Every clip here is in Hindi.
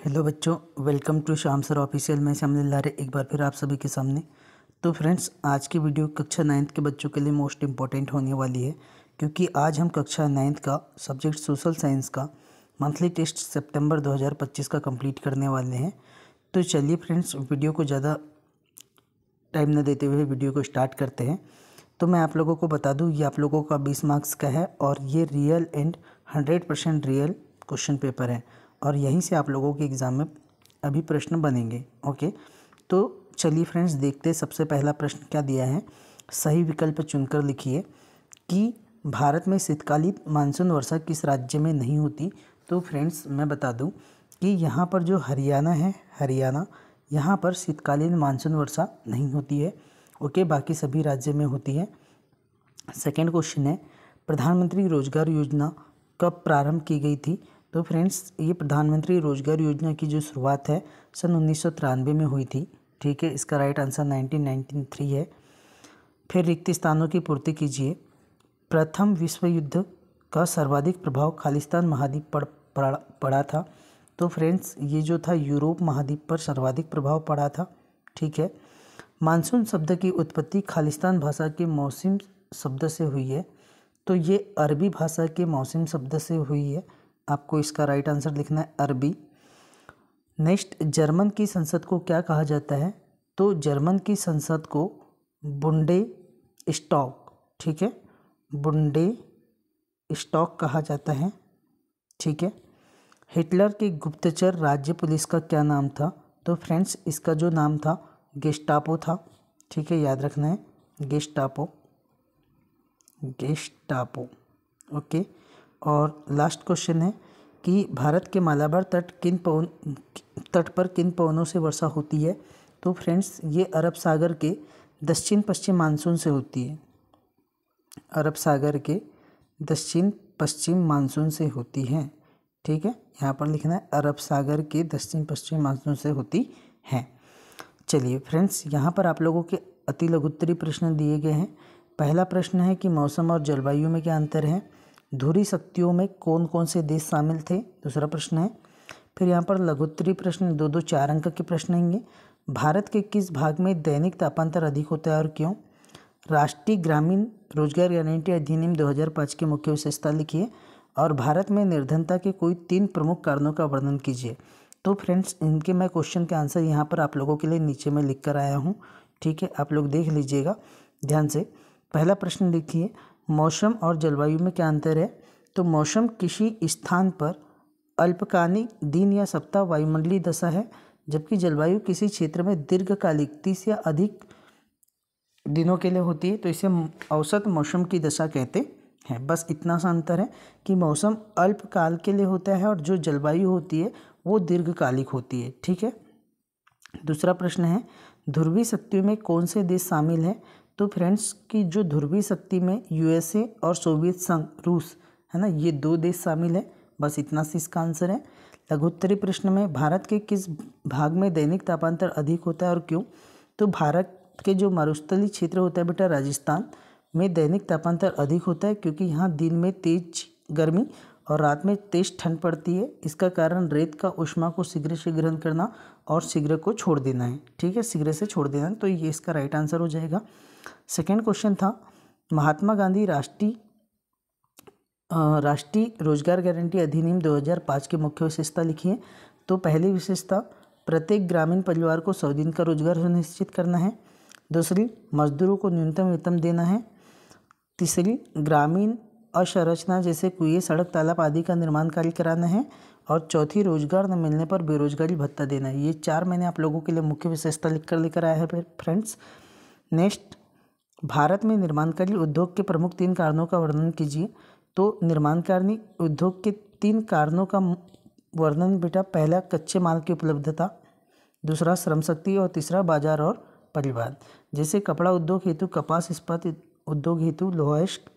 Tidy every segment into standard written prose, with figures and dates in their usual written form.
हेलो बच्चों, welcome to Shyam sir official. मैं श्याम लारे एक बार फिर आप सभी के सामने। तो फ्रेंड्स, आज की वीडियो कक्षा 9th के बच्चों के लिए मोस्ट इम्पॉर्टेंट होने वाली है, क्योंकि आज हम कक्षा 9th का सब्जेक्ट सोशल साइंस का मंथली टेस्ट सितंबर 2025 का कंप्लीट करने वाले हैं। तो चलिए फ्रेंड्स, वीडियो को ज़्यादा टाइम न देते हुए वीडियो को स्टार्ट करते हैं। तो मैं आप लोगों को बता दूँ, ये आप लोगों का 20 मार्क्स का है और ये real and 100% real question paper है और यहीं से आप लोगों के एग्ज़ाम में अभी प्रश्न बनेंगे। ओके, तो चलिए फ्रेंड्स, देखते हैं सबसे पहला प्रश्न क्या दिया है। सही विकल्प चुनकर लिखिए कि भारत में शीतकालीन मानसून वर्षा किस राज्य में नहीं होती। तो फ्रेंड्स, मैं बता दूं कि यहाँ पर जो हरियाणा है, हरियाणा, यहाँ पर शीतकालीन मानसून वर्षा नहीं होती है। ओके, बाकी सभी राज्य में होती है। सेकेंड क्वेश्चन है, प्रधानमंत्री रोजगार योजना कब प्रारंभ की गई थी। तो फ्रेंड्स, ये प्रधानमंत्री रोजगार योजना की जो शुरुआत है सन 1993 में हुई थी। ठीक है, इसका राइट आंसर 1993 है। फिर रिक्त स्थानों की पूर्ति कीजिए। प्रथम विश्व युद्ध का सर्वाधिक प्रभाव खालिस्तान महाद्वीप पर पड़ा था। तो फ्रेंड्स, ये जो था यूरोप महाद्वीप पर सर्वाधिक प्रभाव पड़ा था। ठीक है। मानसून शब्द की उत्पत्ति खालिस्तान भाषा के मौसम शब्द से हुई है। तो ये अरबी भाषा के मौसम शब्द से हुई है। आपको इसका राइट आंसर लिखना है अरबी। नेक्स्ट, जर्मन की संसद को क्या कहा जाता है। तो जर्मन की संसद को बुंडे स्टॉक, ठीक है, बुंडे स्टॉक कहा जाता है। ठीक है। हिटलर के गुप्तचर राज्य पुलिस का क्या नाम था। तो फ्रेंड्स, इसका जो नाम था गेस्टापो था। ठीक है, याद रखना है गेस्टापो, गेस्टापो। ओके, और लास्ट क्वेश्चन है कि भारत के मालाबार तट पर किन पवनों से वर्षा होती है। तो फ्रेंड्स, ये अरब सागर के दक्षिण पश्चिम मानसून से होती है। अरब सागर के दक्षिण पश्चिम मानसून से होती है। ठीक है, यहाँ पर लिखना है अरब सागर के दक्षिण पश्चिम मानसून से होती है। चलिए फ्रेंड्स, यहाँ पर आप लोगों के अति लघुत्तरी प्रश्न दिए गए हैं। पहला प्रश्न है कि मौसम और जलवायु में क्या अंतर है। ध्रुवीय शक्तियों में कौन कौन से देश शामिल थे, दूसरा प्रश्न है। फिर यहाँ पर लघुत्तरी प्रश्न 2-2 4 अंक के प्रश्न होंगे। भारत के किस भाग में दैनिक तापांतर अधिक होता है और क्यों। राष्ट्रीय ग्रामीण रोजगार गारंटी अधिनियम 2005 की मुख्य विशेषता लिखिए और भारत में निर्धनता के कोई 3 प्रमुख कारणों का वर्णन कीजिए। तो फ्रेंड्स, इनके मैं क्वेश्चन के आंसर यहाँ पर आप लोगों के लिए नीचे में लिख कर आया हूँ। ठीक है, आप लोग देख लीजिएगा ध्यान से। पहला प्रश्न लिखिए, मौसम और जलवायु में क्या अंतर है। तो मौसम किसी स्थान पर अल्पकालिक दिन या सप्ताह वायुमंडलीय दशा है, जबकि जलवायु किसी क्षेत्र में दीर्घकालिक 30 या अधिक दिनों के लिए होती है। तो इसे औसत मौसम की दशा कहते हैं। बस इतना सा अंतर है कि मौसम अल्पकाल के लिए होता है और जो जलवायु होती है वो दीर्घकालिक होती है। ठीक है। दूसरा प्रश्न है, ध्रुवीय शक्तियों में कौन से देश शामिल हैं। तो फ्रेंड्स, की जो ध्रुवीय शक्ति में यूएसए और सोवियत संघ रूस है ना, ये 2 देश शामिल है। बस इतना सी इसका आंसर है। लघुत्तरी प्रश्न में भारत के किस भाग में दैनिक तापांतर अधिक होता है और क्यों। तो भारत के जो मरुस्थलीय क्षेत्र होता है बेटा, राजस्थान में दैनिक तापांतर अधिक होता है, क्योंकि यहाँ दिन में तेज गर्मी और रात में तेज ठंड पड़ती है। इसका कारण रेत का ऊष्मा को शीघ्र से ग्रहण करना और शीघ्र को छोड़ देना है। ठीक है, शीघ्र से छोड़ देना है। तो ये इसका राइट आंसर हो जाएगा। सेकेंड क्वेश्चन था, महात्मा गांधी राष्ट्रीय रोजगार गारंटी अधिनियम 2005 की मुख्य विशेषता लिखिए। तो पहली विशेषता, प्रत्येक ग्रामीण परिवार को 100 दिन का रोजगार सुनिश्चित करना है। दूसरी, मजदूरों को न्यूनतम वेतन देना है। तीसरी, ग्रामीण अवसंरचना जैसे कुएं, सड़क, तालाब आदि का निर्माण कार्य कराना है। और चौथी, रोजगार न मिलने पर बेरोजगारी भत्ता देना है। ये 4 मैंने आप लोगों के लिए मुख्य विशेषता लेकर आया है फ्रेंड्स। नेक्स्ट, भारत में निर्माणकारी उद्योग के प्रमुख 3 कारणों का वर्णन कीजिए। तो निर्माणकारी उद्योग के 3 कारणों का वर्णन बेटा, पहला कच्चे माल की उपलब्धता, दूसरा श्रम शक्ति और तीसरा बाजार और परिवहन। जैसे कपड़ा उद्योग हेतु कपास, इस्पात उद्योग हेतु लोहाइस्ट,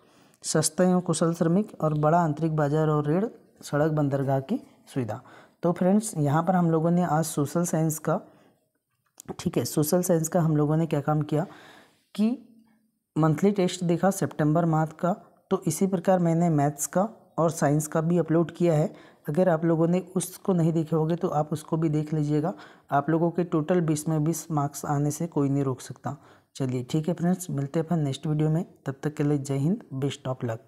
सस्ता एवं कुशल श्रमिक और बड़ा आंतरिक बाजार और रेल, सड़क, बंदरगाह की सुविधा। तो फ्रेंड्स, यहाँ पर हम लोगों ने आज सोशल साइंस का, ठीक है, सोशल साइंस का हम लोगों ने क्या काम किया कि मंथली टेस्ट देखा सितंबर माह का। तो इसी प्रकार मैंने मैथ्स का और साइंस का भी अपलोड किया है। अगर आप लोगों ने उसको नहीं देखे होंगे तो आप उसको भी देख लीजिएगा। आप लोगों के टोटल 20 में 20 मार्क्स आने से कोई नहीं रोक सकता। चलिए ठीक है फ्रेंड्स, मिलते हैं अपन नेक्स्ट वीडियो में। तब तक के लिए जय हिंद, बेस्ट ऑफ लक।